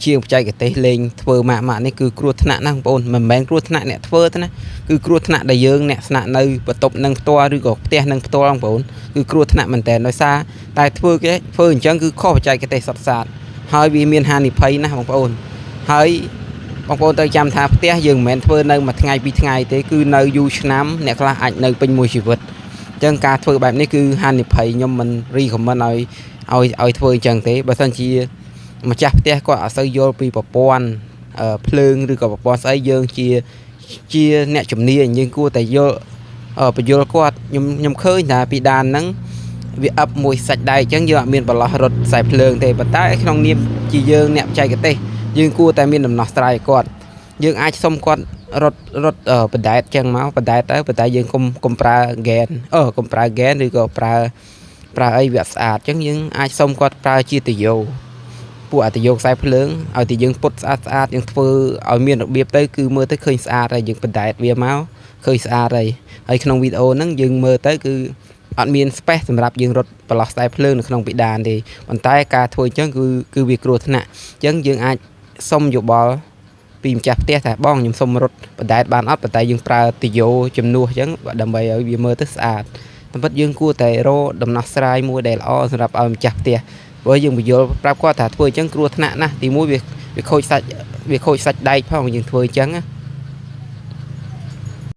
ជាងបច្ចេកទេសលេងធ្វើម៉ាក់នេះគឺគ្រោះថ្នាក់ណាស់បងប្អូនមិនមែនគ្រោះថ្នាក់អ្នកធ្វើទេណាគឺគ្រោះថ្នាក់ដែលយើងអ្នកស្នាក់នៅបន្ទប់នឹងផ្ទាល់ឬក៏ផ្ទះនឹងផ្ទាល់បងប្អូនគឺគ្រោះថ្នាក់មែនតើដោយសារតែធ្វើអញ្ចឹងគឺខុសបច្ចេកទេសសុទ្ធសាធហើយវាមានហានិភ័យណាស់បងប្អូនហើយបងប្អូនត្រូវចាំថាផ្ទះយើងមិនមែនធ្វើនៅមួយថ្ងៃពីរថ្ងៃទេគឺនៅយូរឆ្នាំអ្នកខ្លះអាចនៅពេញមួយជីវិតអញ្ចឹងការធ្វើបែបនេះគឺហានិភ័យខ្ញុំមិនរីកមិនឲ្យធ្វើអញ្ចឹងទេបើមិនជាម្ចាស់ផ្ទះគាត់អត់សូវយល់ពីប្រព័ន្ធភ្លើងឬក៏ប្រព័ន្ធស្អីយើងជាអ្នកជំនាញយើងគួរតែយល់បញ្យល់គាត់ខ្ញុំឃើញថាពីដានហ្នឹងវាអឹបមួយសាច់ដែកអញ្ចឹងយើងអត់មានបន្លោះរត់ខ្សែភ្លើងទេប៉ុន្តែក្នុងនាមជាយើងអ្នកបច្ចេកទេសយើងគួរតែមានដំណោះស្រាយគាត់យើងអាចសុំគាត់រត់បដែតអញ្ចឹងមកបដែតទៅប៉ុន្តែយើងកុំប្រើហ្គេនកុំប្រើហ្គេនឬក៏ប្រើអីវាស្អាតអញ្ចឹងយើងអាចសុំគាត់ប្រើជាតយោពួកអតយោខ្សែភ្លើងឲ្យតែយើងពុតស្អាតយើងធ្វើឲ្យមានរបៀបទៅគឺមើលទៅឃើញស្អាតហើយយើងបដែតវាមកឃើញស្អាតហើយក្នុងវីដេអូហ្នឹងយើងមើលទៅគឺអត់មាន space សម្រាប់យើងរត់ប្រឡោះខ្សែភ្លើងនៅក្នុងពីដានទេប៉ុន្តែការធ្វើអញ្ចឹងគឺវាគ្រោះថ្នាក់អញ្ចឹងយើងអាចសុំយោបល់ពីម្ចាស់ផ្ទះថាបងខ្ញុំសុំរត់បដែតបានអត់ប៉ុន្តែយើងប្រើតយោជំនួសអញ្ចឹងដើម្បីឲ្យវាមើលទៅស្អាតតែពិតយើងគួរតែរកដំណោះស្រាយមួយដែលល្អសម្រាប់ឲ្យម្ចាស់ផ្ទះព្រោះយើងបញ្យល់ប្រាប់គាត់ថាធ្វើអញ្ចឹងគ្រោះថ្នាក់ណាស់ទីមួយវាខូចសាច់ដែកផងយើងធ្វើអញ្ចឹងណា